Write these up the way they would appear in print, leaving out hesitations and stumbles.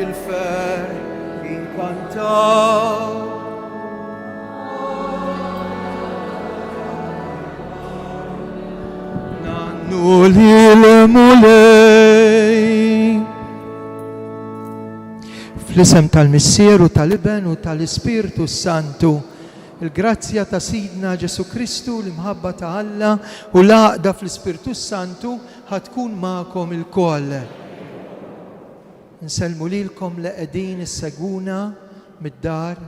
il fer incantato. Nannu l-mulej. Fl-isem tal-Missieru, tal-Iben u tal-Ispirtu Santu, il-grazzja ta' Sidna Ġesu Kristu, l-imħabba ta' Alla u l-għaqda fl-Ispirtu Santu ħatkun ma'kom il-koll. Nselmu lilkom li qegħdin isseguna mid-dar.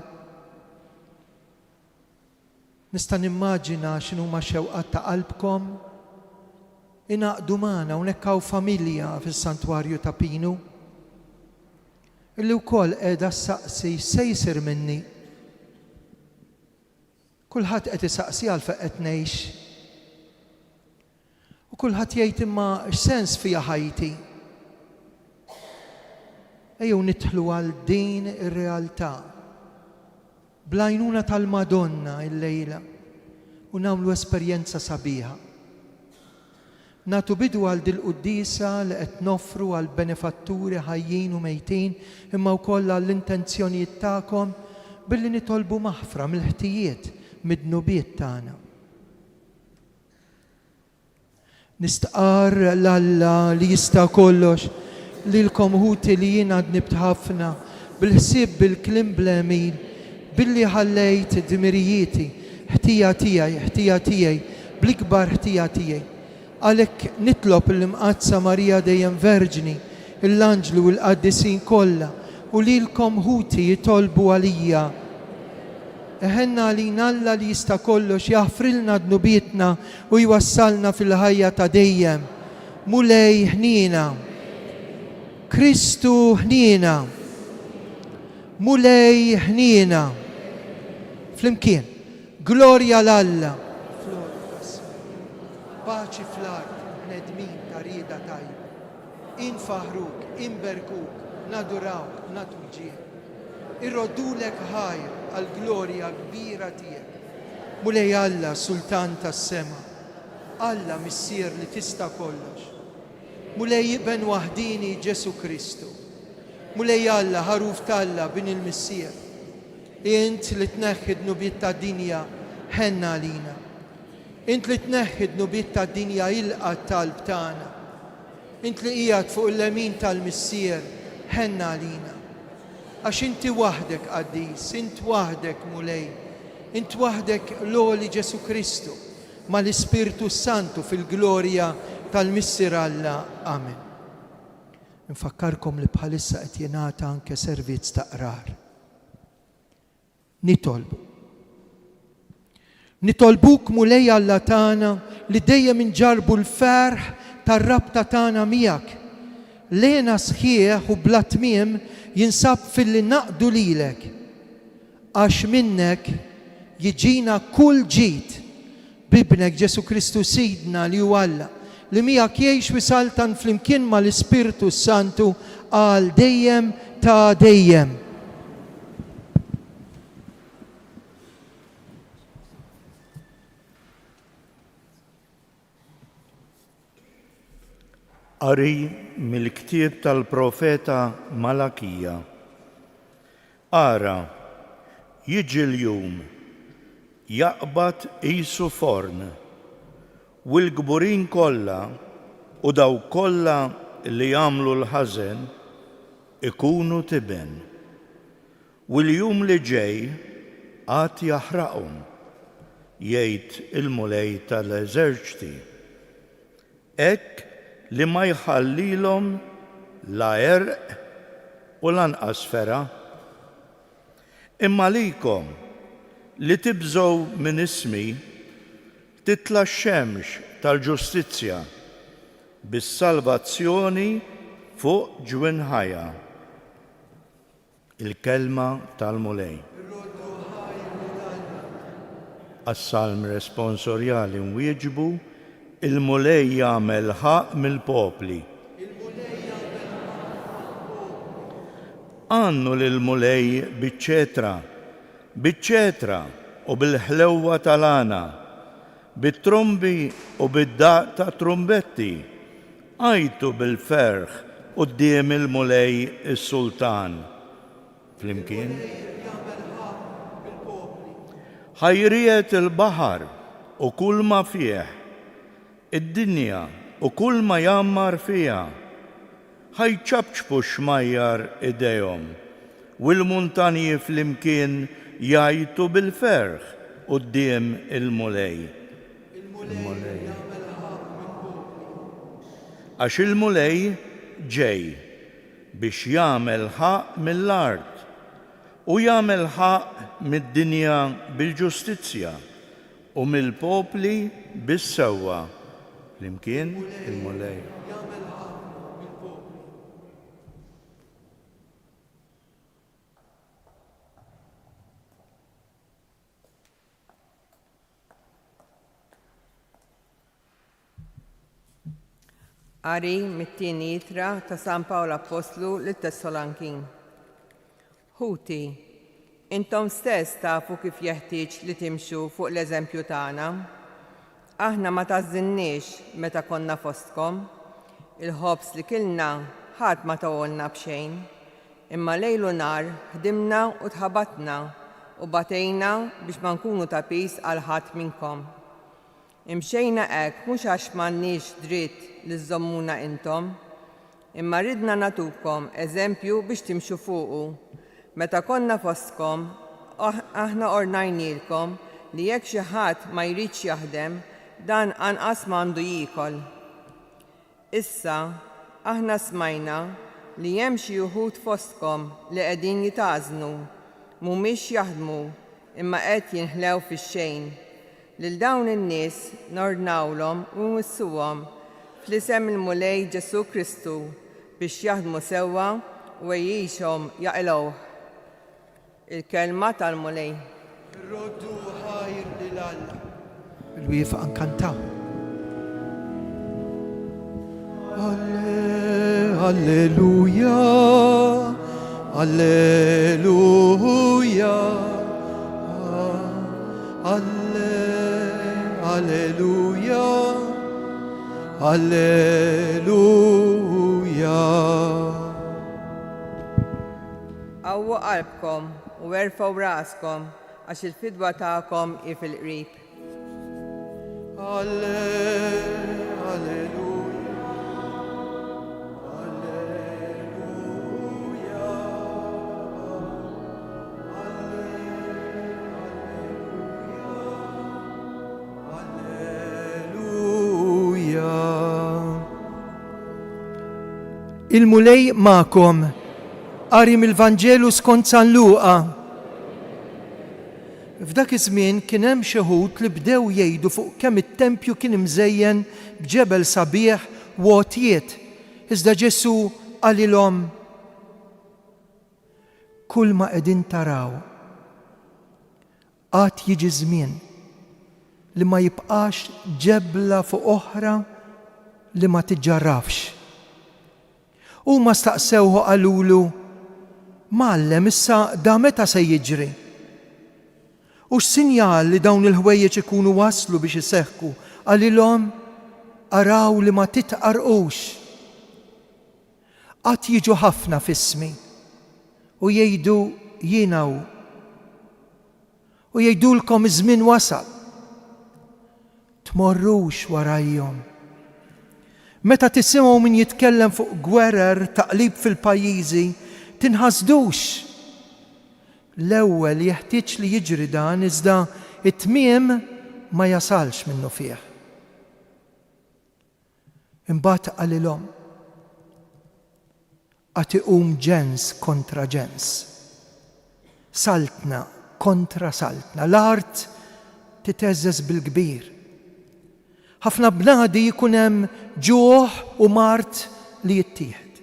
Nista' nimmaġina x'inhuma xewqat ta' qalbkom. Inaqdu magħna hawnhekk hawn familja fis-Santwarju ta' Pinu. Illi wkoll qiegħda ssaqsi se jsir minni. Kulħadd qed isaqsi għal fejn qed ngħix. U kulħadd jgħid imma x'sens fiha ħajti. Ejjew nidħlu għal din ir-realtà bl-għajnuna tal-Madonna illejla u nagħmlu esperjenza sabiħa. Nagħtu bidu għal dil-qudiesa li qed noffru għal benefatturi ħajjin u mejtin imma wkoll għall-intenzjonijiet tagħkom billi nitolbu maħfra mill-ħtijiet mid-dnubiet tagħna. Nistqar l-Alla li jista' kollox lilkom ħuti li jien għadni b'ħafna bil-ħsieb bil-kliem bl-emil billi ħallejt dmirijieti ħtija tiegħi bl-ikbar ħtija tiegħi. Għalhekk nitlob l-imqazza Marija dejjem Verġni, l-anġlu u l-qaddisin kollha u lilkom ħuti jitolbu għalija. Eħenna għalina Alla li jista' kollox jaħfrilna dnubietna u jwassalna fil-ħajja ta' dejjem. Mulej ħnina. Kristu ħnina. Mulej ħnina. Flimkien. Glorja l-Alla. Paċi fl-art, nedmin ta' rieda tajba. Infaħruk, inberkuk, nadurawk, natuġġiek. Irrodulek ħajr għal-glorja kbira tiegħek. Mulej Alla, Sultan tas-sema. Alla missier li tista' kollox. Mulej Iben waħdini Ġesu Kristu. Mulej Alla, ħaruf talla bin il-missier. Int li tneħħi dnubiet ta' dinja ħenna għalina. Int li tneħħi dnubiet ta' dinja ilqa' talb tagħna. Int li qiegħed fuq il-lemin tal-missier ħenna għalina. Għax inti waħdek qaddis, int waħdek mulej, int waħdek l-għoli Ġesu Kristu mal-Ispirtu Santu fil-glorja tal-Missier Alla. Amen. Nfakkarkom li bħalissa qed jingħata anke servizz ta' qrar. Nitolbuk mulej Alla tagħna li dejjem inġarbu l-ferħ tar-rabta tagħna miegħek. Lena sħiħ u bla tmiem jinsab fil-li naqdu lilek. Għax minnek jiġina kull ġid bibnek Ġesu Kristu Sidna li hu Alla li miegħek jgħix wisaltan flimkien mal-Ispirtu Santu għal dejjem ta' dejjem. Qari mill-ktieb tal-profeta Malakija. Ara, jiġi l-jum, jaqbad qisu forn, u l-gburin kollha u daw kollha li jagħmlu l-ħażen ikunu tiben. U l-jum li ġej għad jaħraqhom, jgħid il-mulej tal-eżerċti. Hekk li ma jħallilhom la erq u lanqas fera. Imma likom li tibżgħu minn ismi titla' x-xemx tal-ġustizzja bis-salvazzjoni fuq ġwien ħajja. Il-kelma tal-mulej. Għas-salm responsorjali nwieġbu il-mulej jagħmel ħaq mill-popli. Għannu lill-mulej biċ-ċetra u bil-ħlewwa tal-għana, bit-trombi u bid-daq ta' trumbetti, għajtu bil-ferħ quddiem il-mulej is-sultan. Flimkien. ħajriet il-baħar u kull ma fih, id-dinja u kull ma jammar fiha, ħajċabċbu xmajjar idejhom u l-muntanji flimkien jajtu bil-ferħ quddiem il-mulej. Għax il-mulej ġej biex jagħmel ħaq mill-art u jagħmel ħaq mid-dinja bil-ġustizzja u mill-popli bis-sewwa. Flimkien il-mulej. Qari mit-tieni Ittra ta' San Pawl Apostlu lit-Tessalonkin. Ħuti, intom stess tafu kif jeħtieġ li timxu fuq l-eżempju tagħna. Aħna ma tażżinniex meta konna fostkom, il-ħobs li kilna ħadd ma tawolna b'xejn, imma lejl u nar ħdimna u tħabatna u batejna biex ma nkunu ta' pis għal ħadd minnkom. Imxejna hekk mhux għax m'għandniex dritt li żommuna intom, imma ridna nagħtukom eżempju biex timxu fuqu. Meta konna fostkom, aħna ornajnielkom li jekk xi ħadd ma jridx jaħdem, dan anqas m'għandu jiekol. Issa aħna smajna li hemm xi wħud fostkom li qegħdin jitażnu, mhumiex jaħdmu, imma qed jinħlew fix-xejn. Lil dawn in-nies nordnawlhom u nwissuhom fl-isem il-mulej Ġesu Kristu biex jaħdmu sewwa u jgħixhom jaqilgħuh. Il-kelma tal-mulej. Roddu ħajr lil Alla. Il-wiefa nkantaw. Alleluja, alleluja, alleluja, alleluja. Qawwu qalbkom u werfgħu raskom għax il-fidwa tagħkom hi fil-qrib. Alleluja, alleluja. Il-mulej ma'kom, qari mill-Vanġelu skont San Luqa. F'dak iż-żmien kien hemm xi ħud li bdew jgħidu fuq kemm it-tempju kien imżejjen b'ġebel sabiħ u għotjiet. Iżda Ġesu qalilhom: kull ma qegħdin taraw qatt jiġi żmien li ma jibqax ġebla fuq oħra li ma tiġġarrafx. Huma staqsewhu qalulu: Mallem, issa da meta se jiġri? U x'sinjal li dawn il-ħwejjeġ ikunu waslu biex iseħħu? Qalilhom: araw li ma titqarqux. Qatt jiġu ħafna f'ismi u jgħidu jiena hu. U jgħidulkom iż-żmien wasal. Tmorrux warajhom. Meta tisimgħu min jitkellem fuq gwerer taqlib fil-pajjiżi, tinħasdux. L-ewwel jeħtieġ li jiġri dan iżda it-tmiem ma jasalx minnu fih. Imbagħad qalilhom: qed iqum ġens kontra ġens. Saltna kontra saltna. L-art titeżżeż bil-kbir. Ħafna bnadi jkun hemm ġuħ u mart li jittieħed.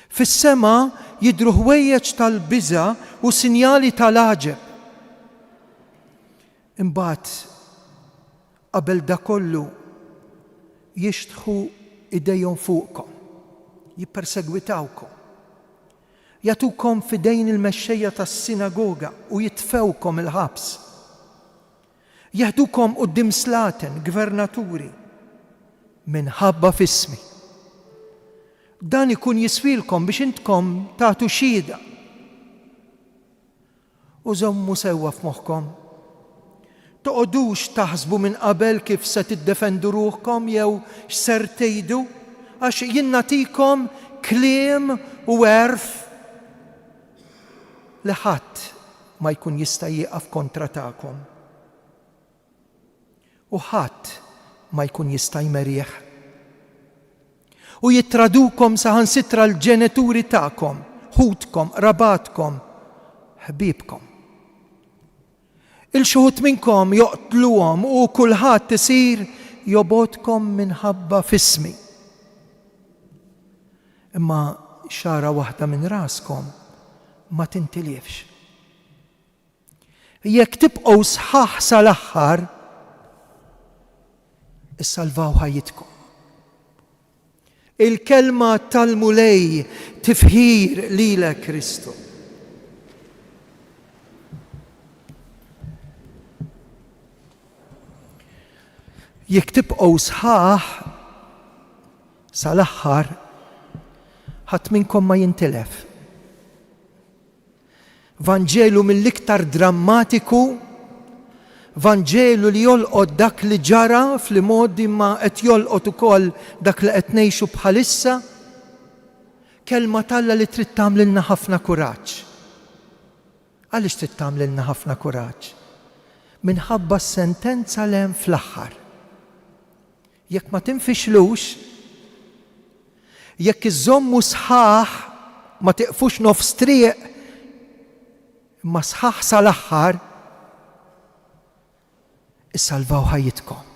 Fis-sema jidhru ħwejjeġ tal-biża' u sinjali tal-għaġeb. Imbagħad qabel da kollu jixtħu idejhom fuqkom, jippersegwitawkom, jagħtukom f'idejn il-mexxejja tas-sinagoga u jitfewkom il-ħabs. Jaħdukom quddiem slaten, gvernaturi, minħabba f'ismi. Dan ikun jiswilkom biex intkom tagħtu xhieda. U żommu sewwa f'moħħkom. Toqgħodux taħsbu minn qabel kif se tiddefendu ruħkom jew x'ser tgħidu għax jien nagħtikom kliem u werf li ħadd ma jkun jista' jieqaf kontra tagħkom. U ħadd ma jkun jista' jmerjieħ. U jittradukom saħansitra l-ġenituri tagħkom, ħudkom, rabatkom, ħbiebkom. Il-xuħut minnkom joqtluhom u kulħadd isir jobodkom minħabba fismi. Imma xara waħda minn raskom ma tintilifx. Jekk tibqgħu sħaħ sal-aħħar, issalvaw ħajjitkom. Il-kelma tal-mulej tifħir lilek Kristu. Jekk tibqgħu sħaħ sal-aħħar, ħadd minnkom ma jintilef. Vanġelu mill-iktar drammatiku, Vanġelu li jolqod dak li ġara fl-modi ma qed jolqod ukoll dak li qed ngħixu bħalissa, kelma talla li trid tagħmlilna ħafna kuraġġ. Għaliex trid tagħmlilna ħafna kuraġġ? Minħabba s-sentenza li hemm fl-aħħar. Jekk ma tinfixlux, jekk iżommu sħaħ ma tiqfux nofs triq, imma sħaħ sal-aħħar, issalvaw ħajjitkom.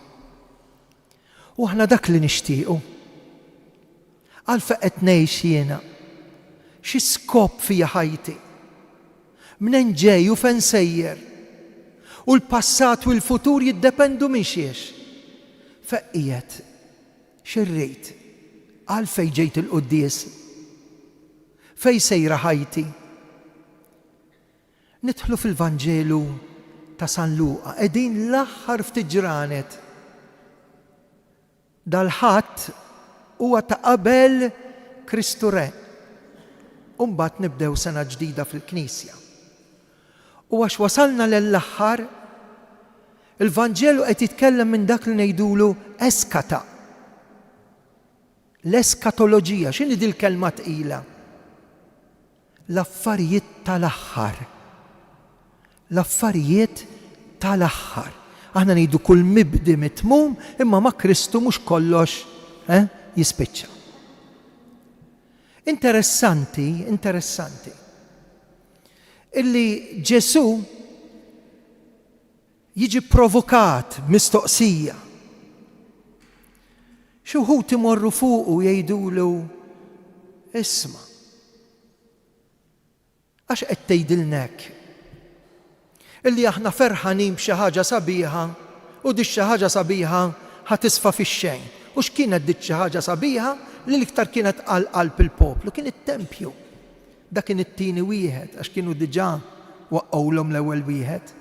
U aħna dak li nixtiequ. Għalfejn qed ngħix jiena? Xi skop fija ħajti? Minn ġej u fejn sejjer? U l-passat u l-futur jiddependu minn xiex. Fejn qiegħed? X'irrid? Għalfejn ġejt il-quddies? Fejn sejra ħajti? Nidħlu fil-Vanġelu ta' San Luqa, qegħdin l-aħħar ftit ġranet. Dal-ħadd huwa ta' qabel Kristu Re. U mbagħad nibdew sena ġdida fil-Knisja. U għax wasalna lill-aħħar, il-Vanġelu qed jitkellem minn dak li ngħidulu eskata. L-eskatoloġija, x'inhi din il-kelma tqila? L-affarijiet tal-aħħar. L-affarijiet tal-aħħar. Aħna ngħidu kull mibdi mitmum, imma ma' Kristu mhux kollox jispiċċa. Interessanti, illi Ġesu jiġi provokat mistoqsija. Xi wħud imorru fuqu jgħidulu isma'. Għax qed tgħidilna hekk? Illi aħna ferħanin b'xi ħaġa sabiħa u dik xi ħaġa sabiħa ħatisfa fix-xejn. U x'kienet dik xi ħaġa sabiħa li l-iktar kienet qalb il-poplu? Kien it-tempju. Dak kien it-tieni wieħed għax kienu diġà waqqgħulhom l-ewwel wieħed.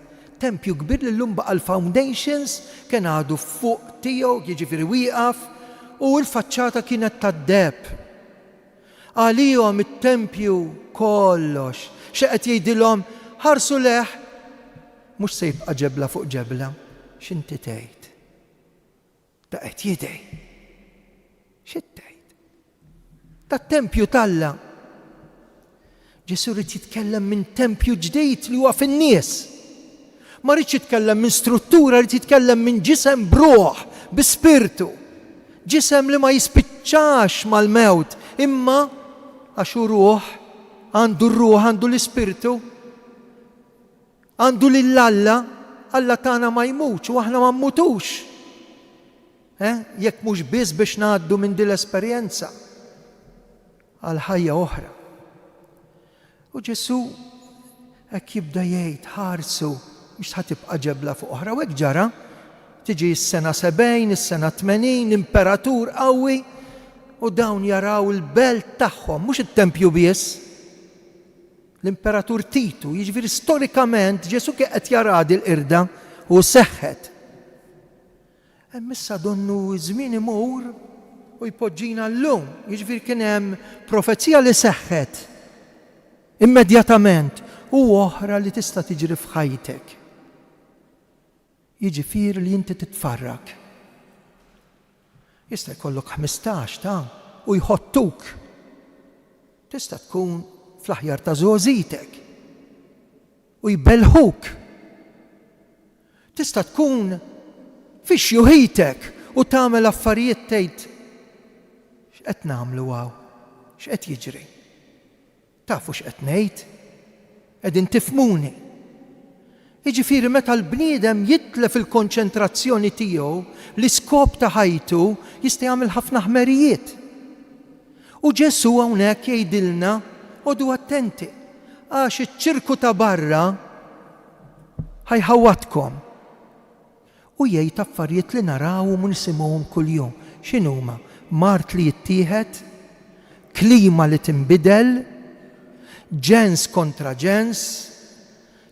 Tempju kbir li llum baqa' l-foundations kien għadu fuq tiegħu, jiġifieri wieqaf, u l-faċċata kienet tad-deheb. Għalihom it-tempju kollox. Xi qed jgħidilhom ħarsu leħ, mhux se jibqa' ġebla fuq ġebla, x'inti tgħid? Ta' qed jidej. X'qed tgħid? Tat-tempju talla. Ġesu rid jitkellem minn tempju ġdid li huwa fin-nies. Ma rridx jitkellem minn struttura, rid jitkellem minn ġisem b'ruħ, bi-spirtu. Ġisem li ma jispiċċax mal-mewt, imma għax hu ruħ, għandu r-ruħ, għandu l-ispirtu. Għandu lill-Alla, Alla tagħna ma jmutx u aħna ma mmutux. Jekk mhux biss biex ngħaddu minn din l-esperjenza għal ħajja oħra. U Ġesu hekk jibda jgħid ħarsu mhux ħatibqa' ġebla fuq oħra. U hekk ġara, tiġi s-sena 70, is-sena 80, imperatur qawwi u dawn jaraw il-belt tagħhom, mhux it-tempju biss. L-imperatur Titu, jiġifieri storikament Ġesu kien qed jaradi l-qirda u seħħet. Hemm issa donnu żmien imur u u jpoġġina llum. Jiġifieri kien hemm profezija li seħħet immedjatament u oħra li tista' tiġri f'ħajtek. Jiġifieri li inti titfarrak. Jista' jkollok 15 ta' u jħottuk. Tista' tkun fl-aħjar ta' żgħożitek u jbelħuk. Tista' tkun fix-xjuħitek u tagħmel affarijiet tgħid x'qed nagħmlu hawn, x'qed jiġri. Tafu x'qed ngħid? Qegħdin tifhmuni. Jiġifieri meta l-bniedem jitlef il-konċentrazzjoni tiegħu, l-iskop ta' ħajtu jista' jagħmel ħafna ħmerijiet. U Ġesu hawnhekk jgħidilna għodu attenti għax iċ-ċirku ta' barra ħajħawatkom. U jgħid affarijiet li narawhom u nisimgħuhom kuljum. X'inhuma? Mart li jittieħed, klima li tinbidel, ġens kontra ġens,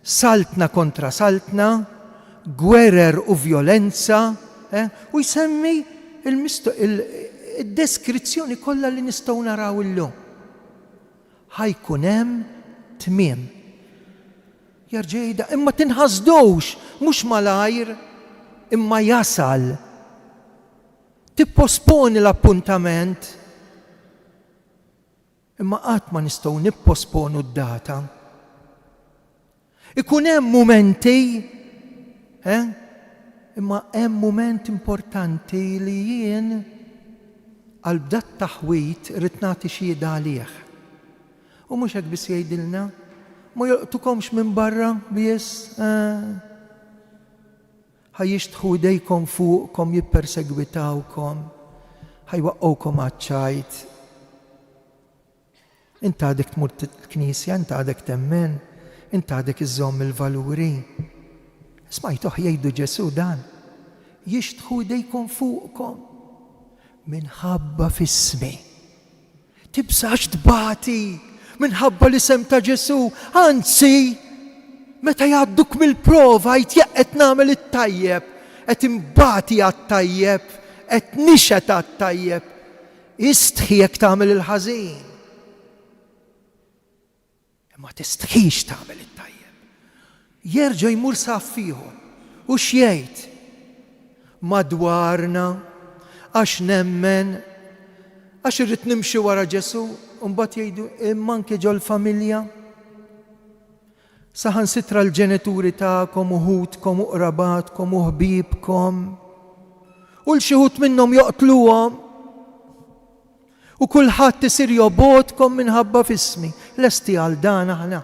saltna kontra saltna, gwerer u vjolenza, u jsemmi il-deskrizzjoni kollha li nistgħu naraw illum. Ħajkun hemm tmiem. Jarġejda, imma tinħasdux, mhux malajr, imma jasal. Tipposponi l-appuntament, imma qatt ma nistgħu nipposponu d-data. Ikun hemm mumenti, imma hemm mument importanti li jien għal bdat taħwit rid nagħti xhieda għalih. U mhux hekk biss jgħidilna, ma joqtukomx minn barra biss, ħajjixtħu idejkom fuqkom jippersegwitawkom, ħajwaqqgħukom għaċ-ċajt. Inta għadek tmur l-Knisja, inta għadek temmen, inta għadek iżżomm il-valuri. Smajtuh jgħidu Ġesu dan. Jixtħu idejkom fuqkom minħabba f'ismi. Tibsax tbati minħabba l-isem ta' Ġesu, anzi, meta jgħadduk mill-prova jtjeqqet nagħmel it-tajjeb, qed imbagħti għat-tajjeb, qed nixet għat-tajjeb, istħijek tagħmel il-ħażin. Imma tistħix tagħmel it-tajjeb. Jerġa' jmur saffieħu u x'jgħid? Madwarna għax nemmen, għax irrid nimxi wara Ġesu, u mbagħad jgħidu imma anke ġol-familja. Saħansitra l-ġenituri tagħkom u ħudkom u qrabatkom u ħbiebkom. U l-xi ħud minnhom joqtluhom. U kulħadd isir jobodkom minħabba f'ismi. Lesti għal dan aħna.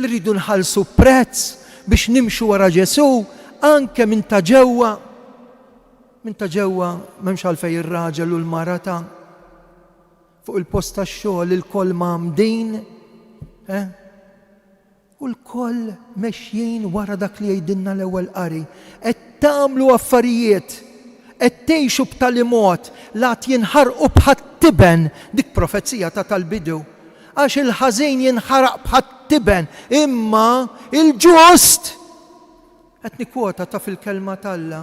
Li rridu nħallsu prezz biex nimxu wara Ġesu anke minn ta' ġewwa. Minn ta' ġewwa m'hemmx għalfejn ir-raġel u l-marata. Fuq il-post tax-xogħol il-koll m'għamdin. U l-koll mexjin wara dak li jgħidilna l-ewwel qari. Qed tagħmlu affarijiet, qed tgħixu b'tali mod la jinħarqu bħat-tiben, dik profezija ta' tal-bidu. Għax il-ħażin jinħaraq bħat-tiben, imma il-ġust qed nikkwota ta' fil-kelma t'Alla.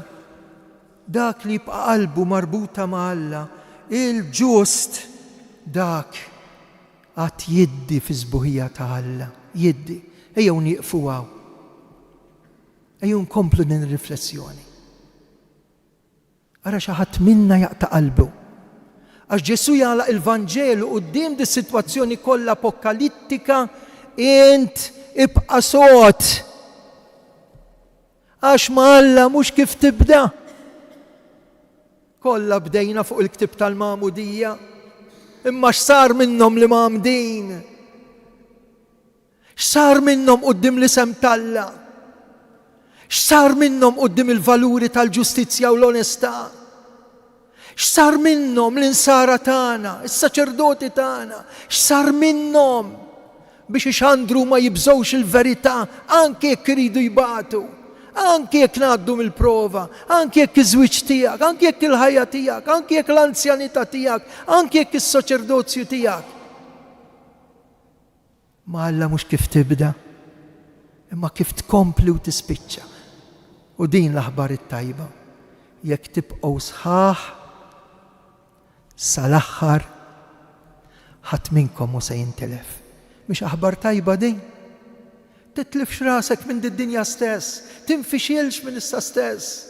Dak li jibqa' qalbu marbuta ma' Alla, il-ġust dak għad jiddi fi żbuħija ta' Alla, jiddi. Ejjew nieqfu għaw. Ejjew nkomplu din ir-riflessjoni. Ara xi ħadd minna jaqta' qalbu. Għax Ġesu jagħlaq il-Vanġelu quddiem dis-sitwazzjoni kollha apokalittika, int ibqa' sod. Għax ma' Alla mhux kif tibda. Kollha bdejna fuq il-ktib tal-Magħmudija, imma x'sar minnhom li m'għamdin? X'sar minnhom quddiem l-isem t'Alla? X'sar minnhom quddiem il-valuri tal-ġustizzja u l-onestà? X'sar minnhom l-insara tagħna, is-saċerdoti tagħna? X'sar minnhom biex ixandru ma jibżgħux il-verità anke jekk iridu jbagħtu, anke jekk ngħaddu mill-prova, anke jekk iż-żwieġ tiegħek, anke jekk il-ħajja tiegħek, anke jekk l-anzjanità tiegħek, anke jekk is-saċerdozju tiegħek. Ma Alla mhux kif tibda, imma kif tkompli u tispiċċa. U din l-aħbar it-tajba. Jekk tibqgħu sħaħ, sal-aħħar ħadd minnkom mhu se jintelef. Mhix aħbar tajba din? Titlifx rasek minn did-dinja stess, tinfixilx minn issa stess.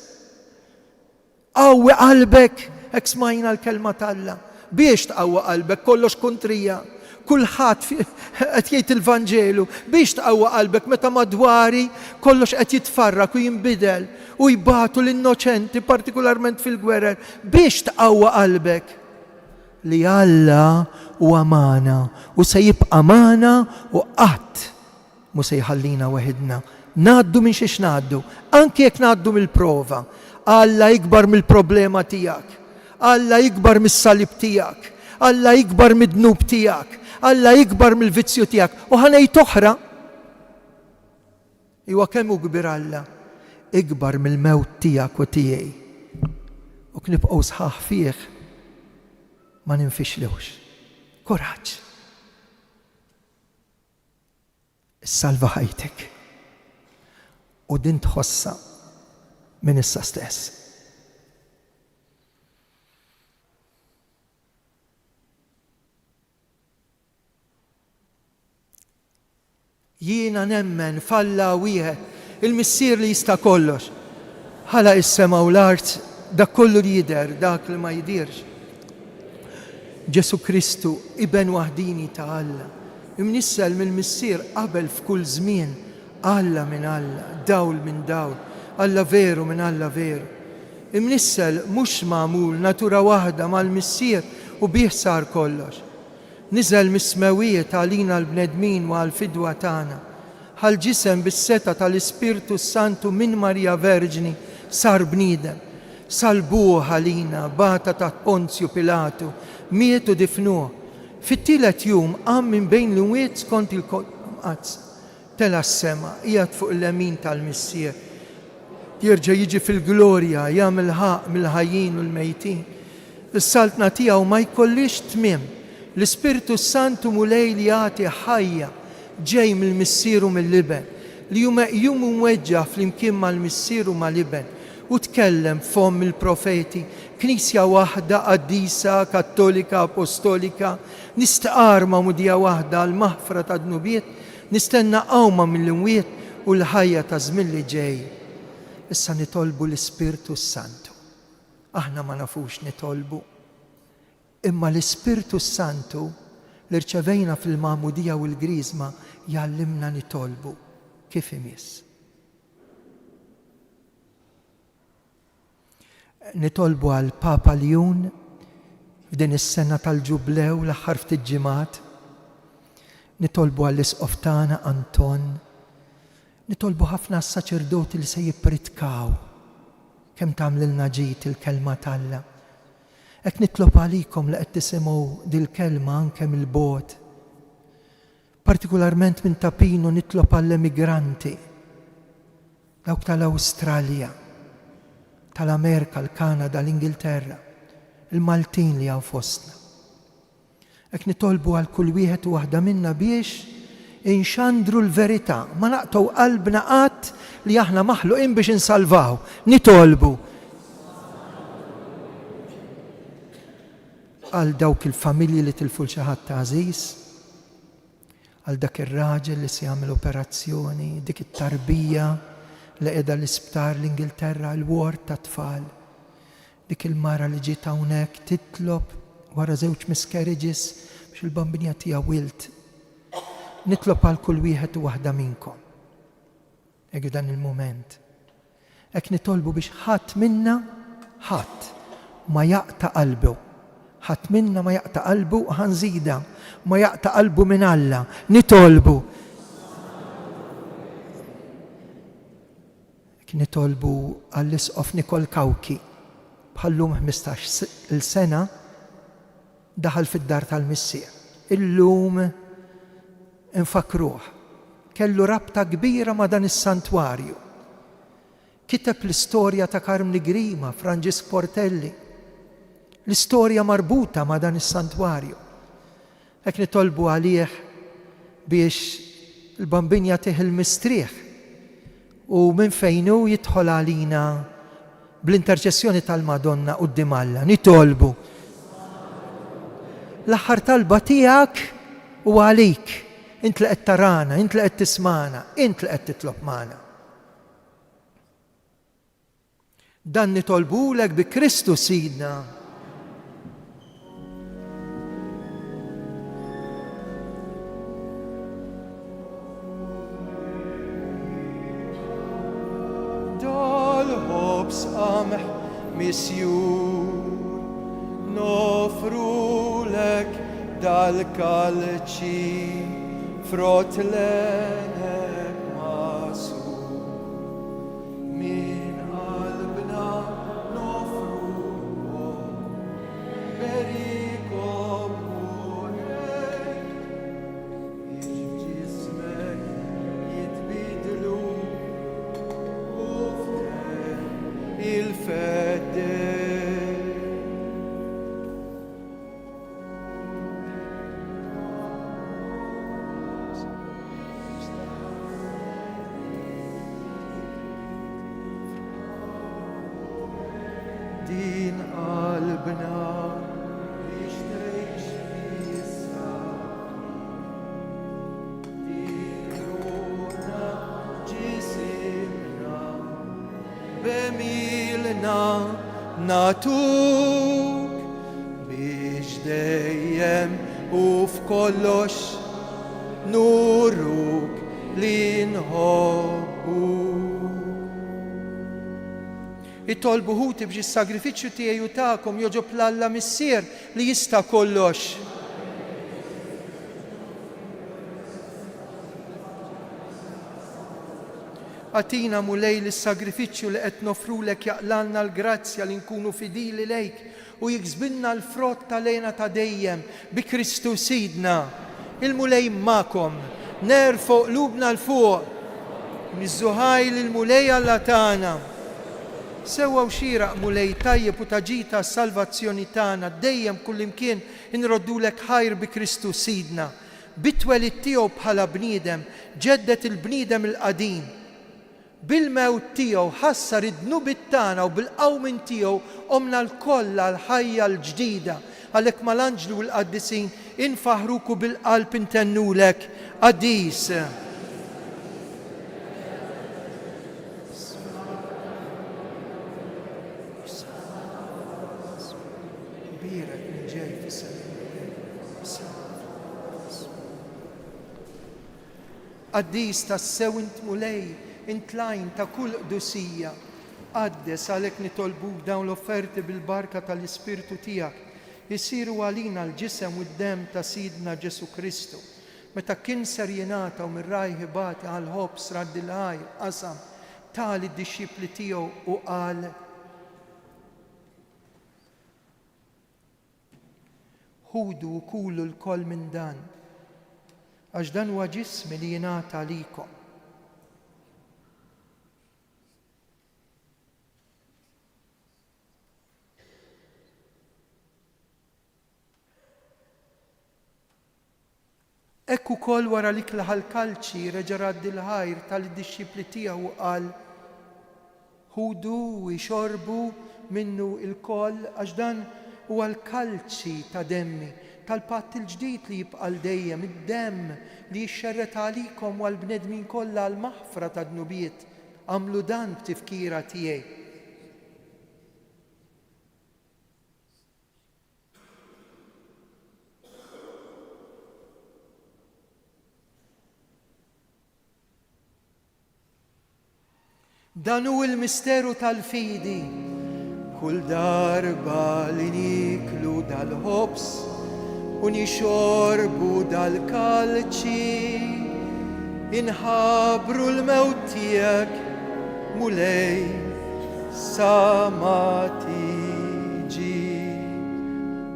Qawwi qalbek, hekk smajna l-kelma talla. Biex tqawwa qalbek kollox kontrija. Kulħadd qed jgħid il-Vanġelu biex tqawwa qalbek meta madwari kollox qed jitfarrak u jinbidel u jbatu l-innoċenti partikolarment fil-gwerer. Biex tqawwa qalbek li Alla huwa magħna u se jibqa' magħna u qatt mu se jħallina waħedna. Ngħaddu minn xiex ngħaddu, anke jekk ngħaddu mill-prova. Alla jikbar mill-problema tiegħek. Alla jikbar mis-salib tiegħek. Alla jikbar mid-dnub tiegħek. Alla jikbar mill-vizzju tiegħek. U ħanejt oħra. Iwa kemm hu kbir Alla, ikbar mill-mewt tiegħek u tiegħi. U knibqgħu sħaħ fih ma ninfixlewx. Kuraġġ. Salva ħajtek. U din tħossa minn issa stess. Jiena nemmen falla wieħed il-missier li jista' kollox. Ħala is-sema u l-art dak kollu li jidher, dak li ma jidirx. Ġesu Kristu iben waħdini ta' Alla. Imnissel mill-missier qabel f'kull żmien, Alla minn Alla, dawl minn dawl, Alla veru minn Alla veru. Imnissel mhux magħmul natura waħda mal-missier u bih sar kollox. Niżel mis-smawijiet għalina l-bnedmin u għal-fidwa tagħna. Ħal-ġisem bis-seta tal-Ispirtu Santu minn Marja Verġni sar bniedem. Salbuh għalina, bata taħt Ponzju Pilatu, mietu difnuh. Fit-tielet jum qam minn bejn l-imwiet skont il-qazz. Tela s-sema, qiegħed fuq l-lemin tal-missier. Jerġa' jiġi fil-glorja, jagħmel ħaq mill-ħajjin u l-mejtin. Is-saltna tiegħu ma jkollix tmiem. L-Ispirtu Santu mulej li jagħti ħajja ġej mill-missier u mill-liben li jum mweġġa' flimkien mal-missier u mal-liben u tkellem f'hom il-profeti, knisja waħda qaddisa, kattolika, apostolika, nistaqarma mudija waħda l-maħfra ta' dnubiet, nistenna qawma mill-imwiet u l-ħajja ta' żmien li ġej. Issa nitolbu l-Ispirtu Santu. Aħna ma nafux nitolbu. Imma l-Ispirtu Santu li rċevejna fil-Magħmudija u l-Griżma jallimna nitolbu kif imiss. Nitolbu għal Papa Leon f'din is-sena tal-ġublew l-aħħar ftit ġimgħat. Nitolbu għall-isqof tagħna Anton. Nitolbu ħafna s-saċerdoti li se jippritkaw kemm tagħmlilna ġid il-kelma talla. Hekk nitlob għalikom li qed tisimgħu dil-kelma anke mill-bogħod. Partikolarment minn Tapino nitlob għall-emigranti dawk tal-Awstralja, tal-Amerika, l-Kanada, l-Ingilterra, il-Maltin li hawn fostna. Hekk nitolbu għal kull wieħed u waħda minna biex inxandru l-verità, ma naqtgħu qalbna qatt li aħna maħluqin biex insalvaw. Nitolbu għal dawk il-familji li tilfu xi ħadd għażiż, għal dak ir-raġel li se jagħmel operazzjoni, dik it-tarbija li qiegħda l-isptar l-Ingilterra l-ward ta' tfal, dik il-mara li ġiet hawnhekk titlob wara żewġ miscarriages biex il-bambinja tiegħha wilt. Nitlob għal kull wieħed u waħda minnkom. Hekk dan il-mument. Hekk nitolbu biex ħadd minna ma jaqta' qalbu. Ħadd minna ma jaqta' qalbu ħanżida, ma jaqta' qalbu minn Alla. Nitolbu. Nitolbu għall-isqof Nikol Kawki bħallum 15 il-sena daħal fid-dar tal-missier. Illum infakruh. Kellu rabta kbira ma' dan is-santwarju. Kiteb l-istorja ta' Carmine Grima, Franġisk Portelli. L-istorja marbuta ma' dan is-santwarju. Hekk nitolbu għalih biex il-bambinja tieħ il-mistrieħ u minn fejnu jidħol għalina bl-interċessjoni tal-Madonna quddiem Alla. Nitolbu l-aħħar talba tiegħek u għalik. Int li qed tarana, int li qed tismana, int li qed titlob magħna. Dan nitolbulek bi Kristu Sidna. Dal-ħobs qamħ misjur, nofrulek dal-kalċi, frotlenek masur. Min qalbna nofrukom, berikom murek, il-ġismek jitbidlu u ftem il-fedde. Din qalbna jixtrejx fissa, din ruħna ġisimna, bemilna natuk, biex dejjem u f'kollox nuruk li nħobbuk. Itolbu ħuti biex is-sagrifiċċju tiegħi u tagħkom joġob l-Alla missier li jista' kollox. Atina mulej l-sagrifiċċju li qed nofrulek jaqlalna l-grazzja li nkunu fidili lejk u jiksbilna l-frott tal-lejna ta' dejjem bi Kristu Sidna. Il-mulej magħkom, nerfgħu qlubna l-fuq, niżżuħajl il-mulej Alla tagħna. Sewwa u xieraq mulej tajjeb u taġita s-salvazzjoni tagħna dejjem kullimkien inroddulek ħajr bi Kristu Sidna. Bitwelid tiegħu bħala bniedem, ġeddet il-bniedem il-qadim. Bil-mewt tiegħu ħassar id-dnubit tagħna u bil-qawmin tiegħu omna l-koll għall-ħajja l-ġdida. Għalhekk mal-anġlu u l-qaddisin infaħruku bil-qalb intennulek qadis. Qaddis tas-sew int mulej, int lajn ta' kull qdusija. Qaddes għalhekk nitolbuk dawn l-offerti bil-barka tal-Ispirtu tiegħek jisiru għalina l-ġisem u d-dem ta' Sidna Ġesu Kristu. Meta kien ser jingħata u mir-rajħi bati għal-ħobs raddi l-ħajr qasam tal id-dixxipli tiegħu u qal: ħudu u kulu l-koll minn dan, għax dan huwa ġismi li jingħata għalikom. Ekk ukoll wara li klaħa l-kalċi reġa' raddi l-ħajr tal-dixxipli tiegħu u qal: ħudu u jxorbu minnu l-koll għax dan huwa l-kalċi ta' demmi tal-patt il-ġdid li jibqa' dejjem, id-demm li jixxerret għalikom u għall-bnedmin kollha għall-maħfra ta' dnubiet. Għamlu dan b'tifkira tiegħi. Dan hu l-misteru tal-fidi. Kull darba li niklu dal-ħobs u nixorbu dal-kalċi, inħabru l-mewt tiegħek mulej sa ma tiġi.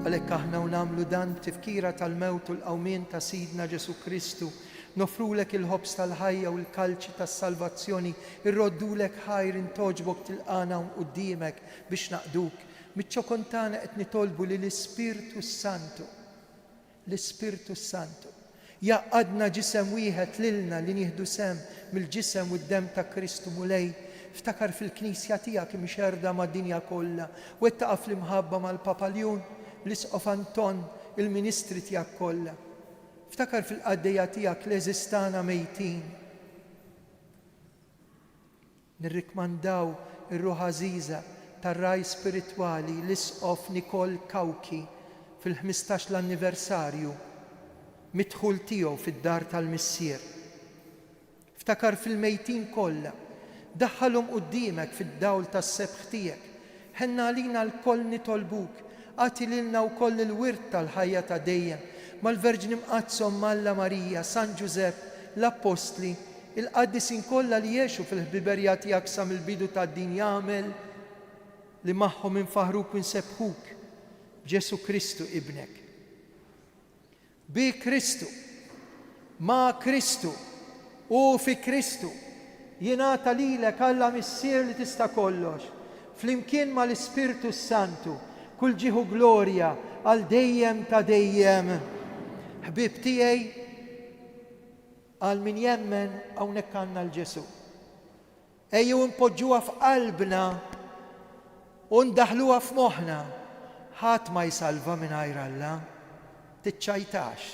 Għalhekk aħna u nagħmlu dan tifkira tal-mewt u l-qawmien ta' Sidna Ġesu Kristu. Nofrulek il-ħobs tal-ħajja u l-kalċi tas-salvazzjoni, irroddulek ħajr intoġbok tilqana quddiemek biex naqduk. Miċ-ċokontana qed nitolbu li l-Ispirtu Santu, l-Ispirtu Santu jaqadna ġisem wieħed lilna li nieħdu sem mill-ġisem u d-dem ta' Kristu mulej. Ftakar fil-Knisja tiegħek imxerda mad-dinja kollha u qed taqaf l-imħabba mal-Papaljun, l-Isqof Anton, il-ministri tiegħek kollha. Ftakar fil-qaddejja tiegħek l-eżistana mejtin. Nirrikmandaw ir-ruħ Aziza tar-raj spiritwali l-isqof Nikol Kawki fil-15 l-anniversarju midħul tiegħu fid-dar tal-missier. Ftakar fil-mejtin kollha, daħħalhom quddiemek fid-dawl tas-sebħ tiegħek. Ħenna għalina l-koll nitolbuk, għati lilna wkoll il-wirt tal-ħajja ta' dejjem mal-Verġni Mqazzom Malla Marija, San Ġusepp, l-Apostli, il-qaddisin kollha li jgħixu fil-ħbiberja tiegħek sa mill-bidu tad-din jagħmel li magħhom infaħruk u nsebħuk b'Ġesu Kristu ibnek. Bi Kristu, ma' Kristu u fi Kristu jingħata lilek Alla missier li tista' kollox, flimkien mal-Ispirtu Santu, kull ġieħu glorja għal dejjem ta' dejjem. Ħbib tiegħi, għal min jemmen hawnhekk għandna l-Ġesu. Ejju npoġġuha f'qalbna u ndaħluha f'moħħna. Ħadd ma jsalva mingħajr Alla. Tiċċajtax.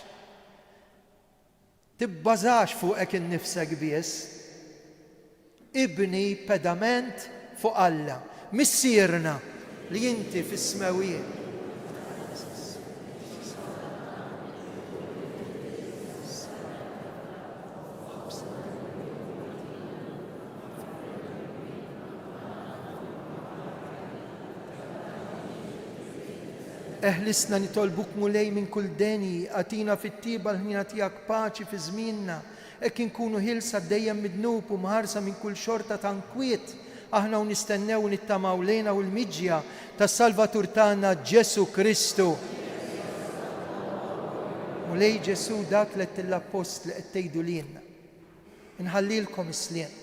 Tibbażax fuqek innifsek biss. Ibni pedament fuq Alla. Missierna li inti fis-smawijiet. Eħlisna nitolbuk mulej minn kull deni, għatina fit-tiba l-ħnina tiegħek paċi fi żmienna, hekk inkunu ħilsa dejjem midnub u mħarsa minn kull xorta ta' nkwiet, aħna u nistennew u nittamaw lejna u l-miġja tas-Salvatur tagħna Ġesu Kristu. Mulej Ġesu dak li qed l-Apostli qed tgħidu lilna. Inħallilkom is-sliem,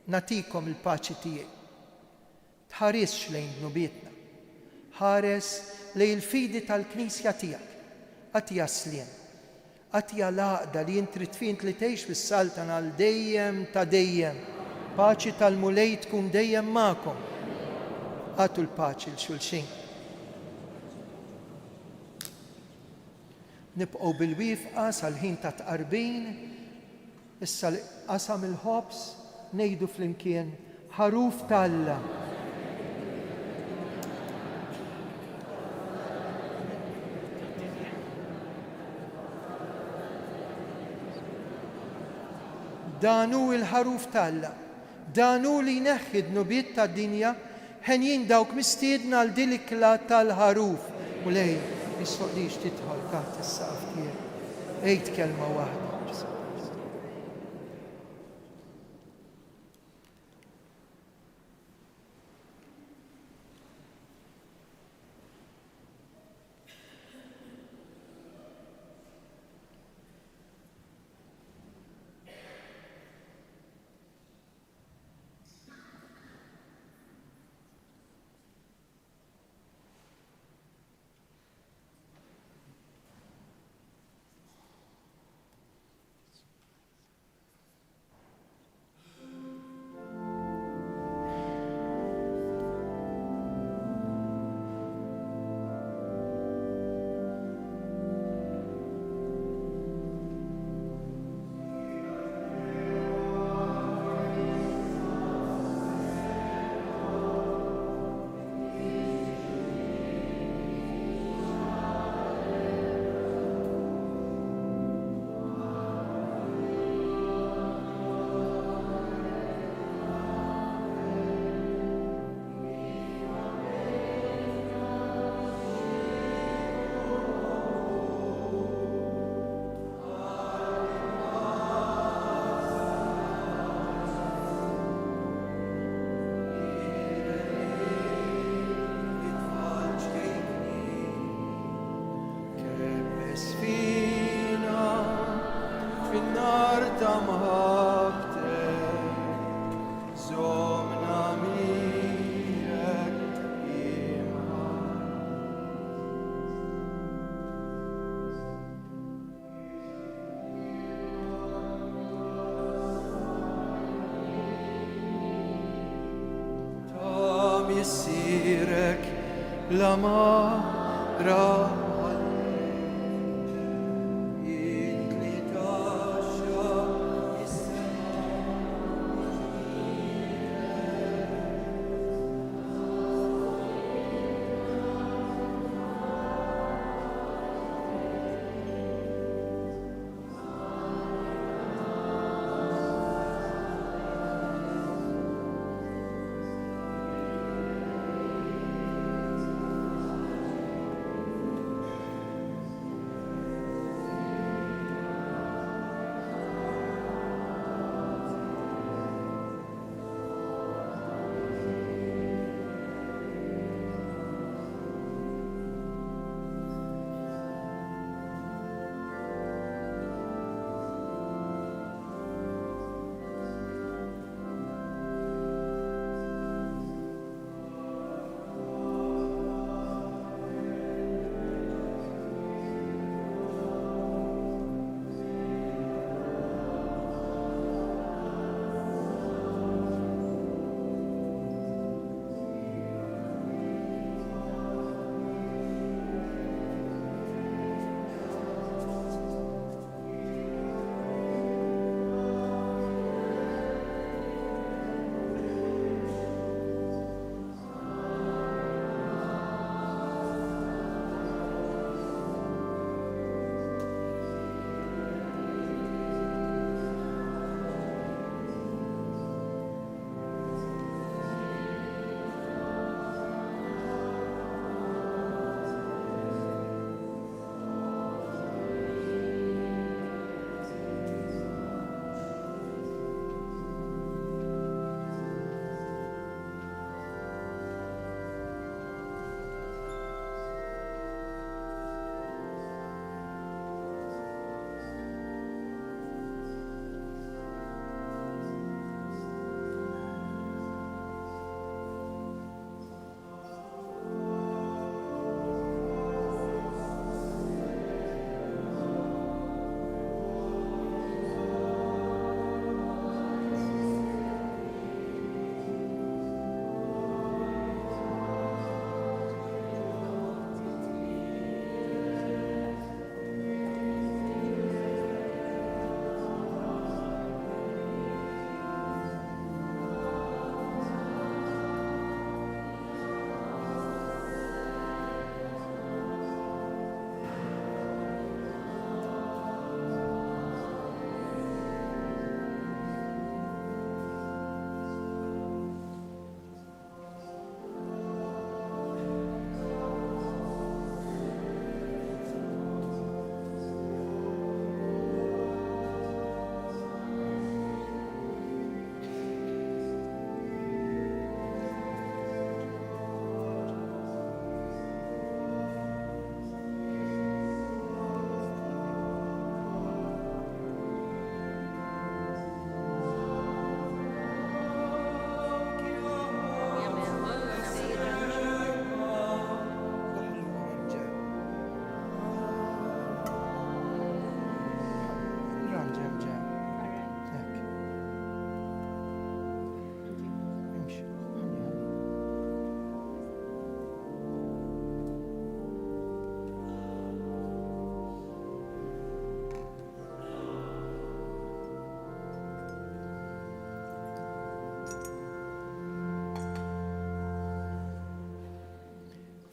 natikom il-paċi tiegħi. Tħaresx lejn dnubietna. Ħares lej il-fidi tal-Knisja tiegħek. Għatija sliem, għatija laqda li intrid fint li tgħix fis-saltan għal dejjem ta' dejjem. Paċi tal-mulej tkun dejjem magħkom. Għatu l-paċi l-xulxin. Nibqgħu bil-wifqa sal-ħin ta' tqarbin, issa qasam il-ħobs ngħidu flimkien ħaruf tal-Alla. Danu il-ħaruf tal-Alla, danu li jneħħi d-nubiet tad-dinja, ħen dawk mistiedna għal dilikla tal-ħaruf. Mulej, jisfoqdix titħol taħt is-saqaf tiegħek. Ejt kelma waħda. La mara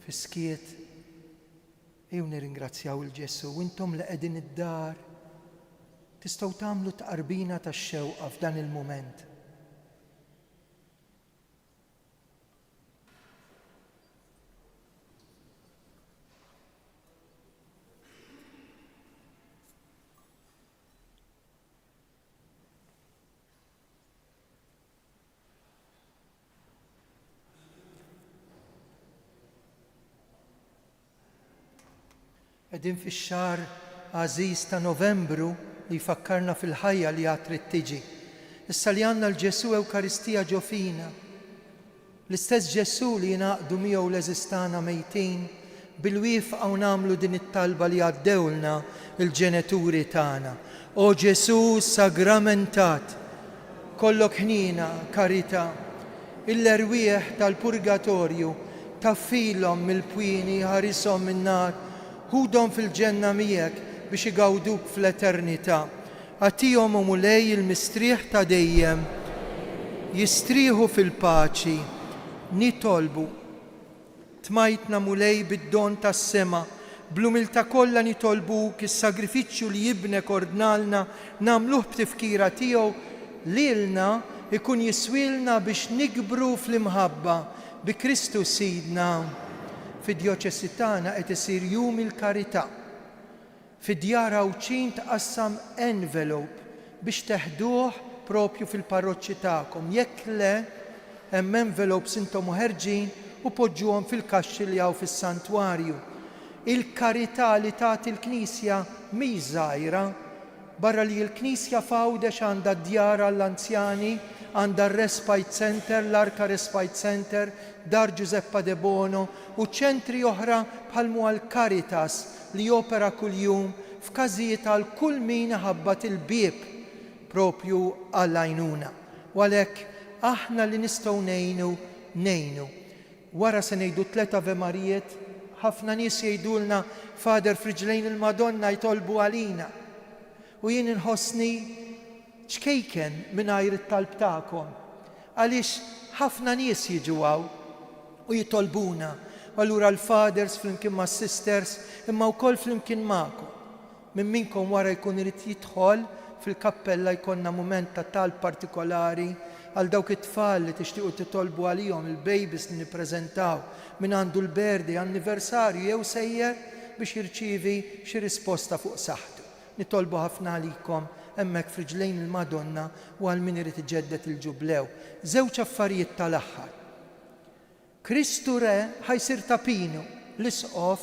fiskiet. Ejw nirringrazzjaw il-Ġesu, u intom li qegħdin id-dar tistgħu tagħmlu tqarbina tax-xewqa f'dan il-mument. Qegħdin fix-xahar għażiż ta' Novembru li jfakkarna fil-ħajja li għad trid tiġi. Issa li għandna l-Ġesu Ewkaristija ġo fina. L-istess Ġesu li jingħaqdu miegħu l-eżistana mejtin bil-wifqa u nagħmlu din it-talba li għaddewlna il-ġenituri tagħna. O Ġesu sagramentat, kollok ħnina karità, il-erwieħ tal-purgatorju taffilhom mill-pwini ħarisom min-nar, ħudhom fil-ġenna miegħek biex igawduk fl-eternità. Għatihom u mulej il-mistrieħ ta' dejjem, jistrieħu fil-paċi, nitolbu. Tmajtna mulej bid-don tas-sema, bl-umiltà kollha nitolbuk is-sagrifiċċju li jibnek ordnalna nagħmluh b'tifkira tiegħu lilna ikun jiswilna biex nikbru fl-imħabba bi Kristus Sidna. Fid-djoċesi tagħna qed isir jum il-karità. Fid-djar Awċin tqassam envelope biex teħduh propju fil-parroċċi tagħkom. Jekk le, hemm envelopes intom ħerġin u poġġuhom fil-kaxxi li hawn fis-santwarju. Il-karità li tagħti l-Knisja mhix żgħira, barra li l-Knisja f'Għawdex għandha d-djar għall-anzjani, għandha r-Respite Center, l-Arka Respite Center, Dar Giuseppa De Bono u ċentri oħra bħalmu għal-Caritas li opera kuljum f'każijiet għal kull min ħabbat il-bieb propju għall-għajnuna. U għalhekk aħna li nistgħu ngħinu. Wara se ngħidu 3 Ave Marijiet, ħafna nies jgħidulna Fader friġlejn il-Madonna jtolbu għalina. U jien inħossni ċkejken mingħajr it-talb tagħkom. Għaliex ħafna nies jiġu hawn u jitolbuna. Allura l-fathers flimkien ma' sisters imma wkoll flimkien magħkom. Minn minkom wara jkun irid jidħol fil-kappella jkollna mument ta' talb partikolari għal dawk it-tfal li tixtiequ titolbu għalihom il-babies li nippreżentaw minn għandu l-birthday, anniversarju jew sejjer biex jirċievi xi risposta fuq saħħtu. Nitolbu ħafna għalikom hemmhekk friġlejn il-Madonna u għal min irid iġeddet il-ġublew. Żewġ affarijiet tal-aħħar. Kristu Re ħajsir tapinu l-isqof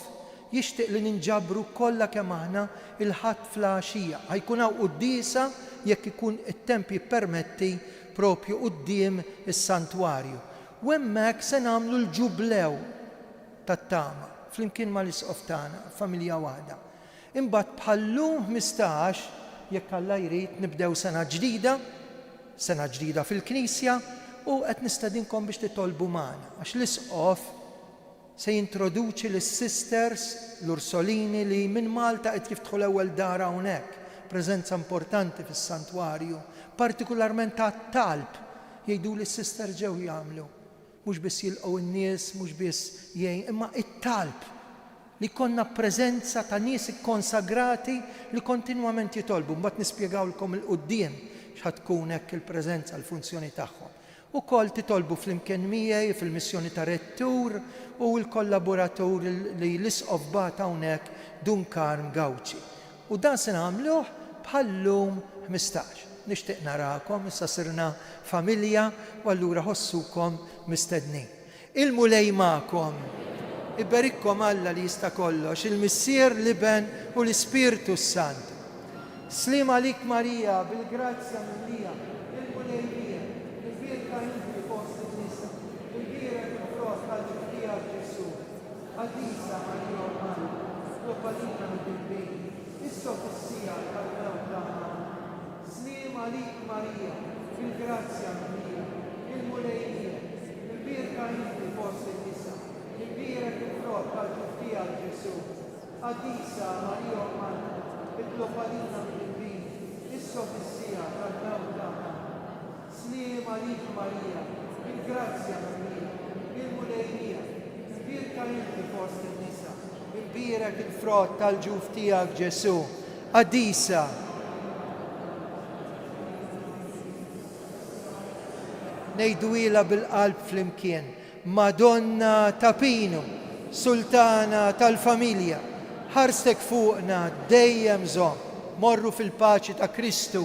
jixtieq li ninġabru kollha kemm aħna il-ħadd fl-għaxija. Ħajkun hawn qudiesa jekk ikun it-temp jippermetti propju quddiem is-santwarju. U hemmhekk se nagħmlu l-ġublew tat-tama flimkien mal-isqof tagħna, familja waħda. Imbagħad bħallum 15 jekk Alla jrid nibdew sena ġdida fil-Knisja u qed nistedinkom biex titolbu magħna għax l-isqof se jintroduċi lis-sisters l-Ursolini li minn Malta qed jiftħu l-ewwel dar hawnhekk, preżenza importanti fis-santwarju, partikolarment tat-talb jgħidu li s-sister ġew jagħmlu. Mhux biss jilqgħu n-nies, mhux biss jgħin, imma it-talb li konna preżenza ta' nies ikkonsagrati li kontinwament jitolbu. Mbagħad nispjegawlkom il-qudiem x'ħad tkun hekk il-preżenza l-funzjoni tagħhom. Ukoll titolbu flimkien miegħi fil-missjoni ta' rettur u l-kollaboratur li l-isqof bagħat hawnhekk Dunkarm Gawċi. U dan se nagħmluh bħallum 15. Nixtieq narakom, issa sirna familja u allura ħossukom mistednin. Il-mulej magħkom. Iberikkom Alla li jista' kollox, il-Missier Liben u l-Ispirtu Sant. Slim għalik Marija, bil-grazzja minnija, il-mulej miegħek, il-firka inti fost in-nisa, il-birek il-frott għal-ġuftija Ġesu, għadisa Marija Ormana, l-opalina mid-dibbin, is-sofissija tal-għawdana. Slim għalik Marija, bil-grazzja minnija, il-mulej miegħek, il-birka inti fost in-nisa, il-birek il-frott għal-ġuftija Ġesu, għadisa Marija Ormana, il-lopalina mid-dibbin, is-sofissija tal-għawdana. Slim għalik Marija, il-grazzja Marija, il-mulej miegħek, Birka inti fost il-nisa, il-birek il-frott tal-ġuf tijak Ġesu, Adisa. Nejdu ila bil-qalb flimkien, Madonna Tapinu, Sultana tal-familja, ħarstek fuqna dejjem żomm, morru fil-paċi ta' Kristu.